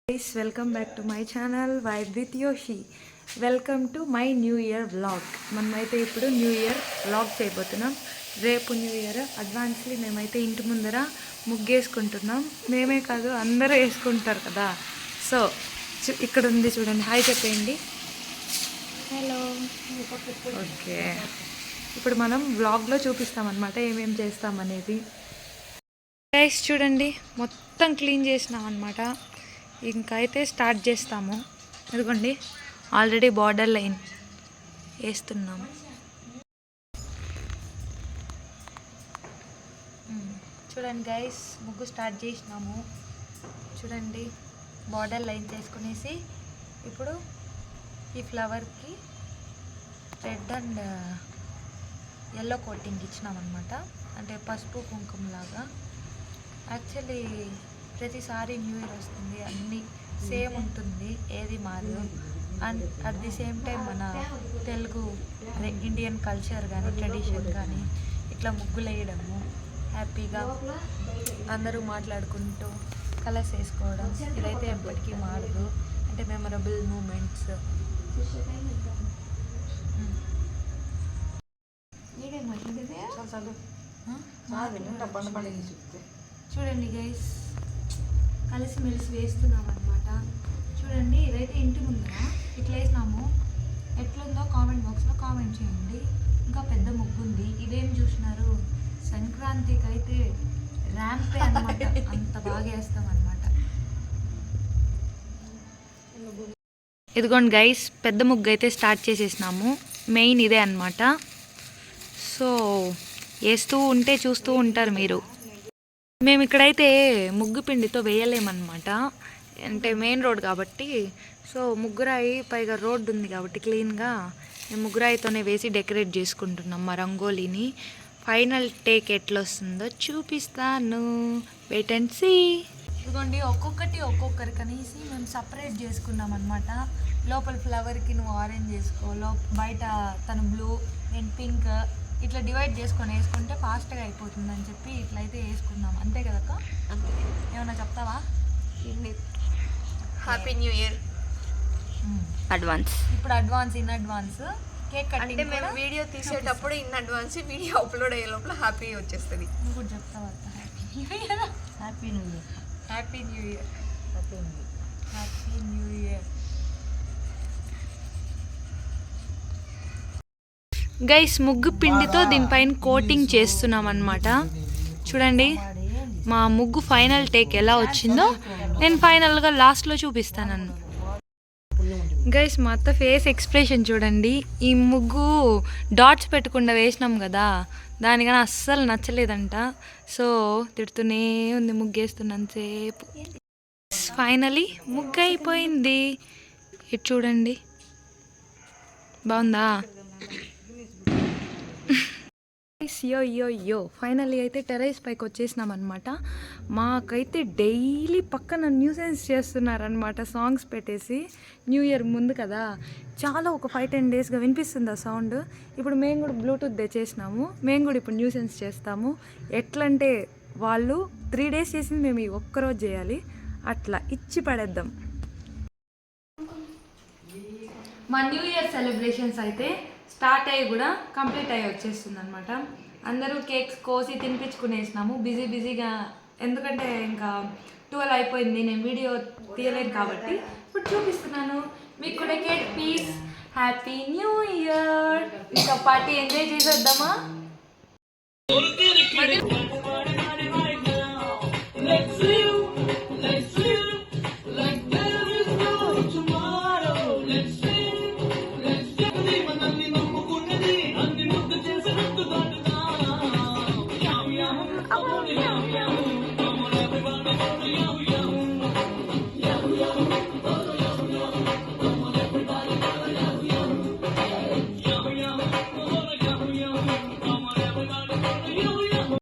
Guys, welcome back to my channel Vibe with Yoshi. Welcome to my New Year vlog. మనమైతే ఇప్పుడు new year vlog చేయబోతున్నాం. రేపు new year advancely మేమైతే ఇంటి ముందర ముగ్గేసుకుంటున్నాం. మేమే కాదు అందరూ వేసుకుంటారు కదా. సో ఇక్కడ ఉంది చూడండి, హాయ్ చెప్పండి. హలో. ఓకే, ఇప్పుడు మనం వ్లాగ్లో చూపిస్తామన్నమాట ఏమేమి చేస్తామనేది. గైస్ చూడండి, మొత్తం క్లీన్ చేసినాం అన్నమాట. ఇంకైతే స్టార్ట్ చేస్తాము. ఎందుకండి ఆల్రెడీ బార్డర్ లైన్ వేస్తున్నాము. చూడండి గైస్, ముగ్గు స్టార్ట్ చేసినాము. చూడండి బార్డర్ లైన్ చేసుకునేసి ఇప్పుడు ఈ ఫ్లవర్కి రెడ్ అండ్ ఎల్లో కోటింగ్ ఇచ్చినామన్నమాట. అంటే పసుపు కుంకుమ లాగా. యాక్చువల్లీ ప్రతిసారి న్యూ ఇయర్ వస్తుంది, అన్నీ సేమ్ ఉంటుంది, ఏది మారదు. And at the same time మన తెలుగు అదే ఇండియన్ కల్చర్ కానీ ట్రెడిషన్ కానీ ఇట్లా ముగ్గులు వేయడము, హ్యాపీగా అందరూ మాట్లాడుకుంటూ కలర్స్ వేసుకోవడం, ఇదైతే ఎప్పటికీ మారదు. అంటే మెమరబుల్ మూమెంట్స్. చూడండి గైస్, కలిసిమెలిసి వేస్తున్నాం అనమాట. చూడండి ఇదైతే ఇంటి ముందర ఇట్లా వేసినాము. ఎట్లుందో కామెంట్ బాక్స్లో కామెంట్ చేయండి. ఇంకా పెద్ద ముగ్గు ఉంది, ఇదేం చూసినారు, సంక్రాంతికి అయితే ర్యాంపే అనమాట, అంత బాగా వేస్తాం అనమాట. ఇదిగోండి గైస్, పెద్ద ముగ్గు అయితే స్టార్ట్ చేసేసినాము. మెయిన్ ఇదే అనమాట. సో వేస్తూ ఉంటే చూస్తూ ఉంటారు మీరు. మేము ఇక్కడైతే ముగ్గు పిండితో వేయలేమన్నమాట, అంటే మెయిన్ రోడ్ కాబట్టి. సో ముగ్గురాయి, పైగా రోడ్డు ఉంది కాబట్టి క్లీన్గా మేము ముగ్గురాయితోనే వేసి డెకరేట్ చేసుకుంటున్నాం మా రంగోలీని. ఫైనల్ టేక్ ఎట్లా వస్తుందో చూపిస్తాను, వెయిట్ అండ్ సీ. ఇదిగోండి ఒక్కొక్కరి కనేసి మేము సపరేట్ చేసుకున్నాం అనమాట. లోపల ఫ్లవర్కి నువ్వు ఆరెంజ్ వేసుకో, బయట తను బ్లూ, నేను పింక్, ఇట్లా డివైడ్ చేసుకొని వేసుకుంటే ఫాస్ట్గా అయిపోతుందని చెప్పి ఇట్లయితే వేసుకున్నాం. అంతే కదక్క? అంతే. ఏమన్నా చెప్తావా? Happy new year advance. ఇప్పుడు ఇన్ అడ్వాన్స్ కేక్ కటింగ్. అంటే మేము వీడియో తీసేటప్పుడు ఇన్ అడ్వాన్స్, వీడియో అప్లోడ్ అయ్యే లోపల హ్యాపీ వచ్చేస్తుంది. నువ్వు కూడా చెప్తావా? Happy new year. Happy new year. Happy new year. Guys, ముగ్గు పిండితో దీనిపైన కోటింగ్ చేస్తున్నాం అన్నమాట. చూడండి మా ముగ్గు ఫైనల్ టేక్ ఎలా వచ్చిందో నేను ఫైనల్గా లాస్ట్లో చూపిస్తాను. గైస్, మా అత్త ఫేస్ ఎక్స్ప్రెషన్ చూడండి. ఈ ముగ్గు డాట్స్ పెట్టకుండా వేసినాం కదా, దానికన్నా అస్సలు నచ్చలేదంట. సో తిడుతూనే ఉంది ముగ్గు వేస్తున్నంతసేపు. ఫైనలీ ముగ్గు అయిపోయింది. ఇటు చూడండి, బాగుందా? యో ఫైనల్లీ అయితే టెర్రస్ పైకి వచ్చేసినాం అనమాట. మాకైతే డైలీ పక్కన న్యూసెన్స్ చేస్తున్నారనమాట, సాంగ్స్ పెట్టేసి. న్యూ ఇయర్ ముందు కదా, చాలా ఒక 5-10 డేస్గా వినిపిస్తుంది ఆ సౌండ్. ఇప్పుడు మేము కూడా బ్లూటూత్ తెచ్చేసినాము, మేము కూడా ఇప్పుడు న్యూసెన్స్ చేస్తాము. ఎట్లంటే వాళ్ళు 3 డేస్ చేసింది మేము ఈ ఒక్కరోజు చేయాలి, అట్లా ఇచ్చి పడేద్దాం. మా న్యూ ఇయర్ సెలబ్రేషన్స్ అయితే స్టార్ట్ అయ్యి కూడా కంప్లీట్ అయ్యి వచ్చేస్తుంది అనమాట. అందరూ కేక్స్ కోసి తినిపించుకునేసినాము బిజీగా. ఎందుకంటే ఇంకా 12 అయిపోయింది, నేను వీడియో తీయలేను కాబట్టి ఇప్పుడు చూపిస్తున్నాను మీకు కూడా. Cake piece. Happy new year. ఇంకా పార్టీ ఎంజాయ్ చేసేద్దామా?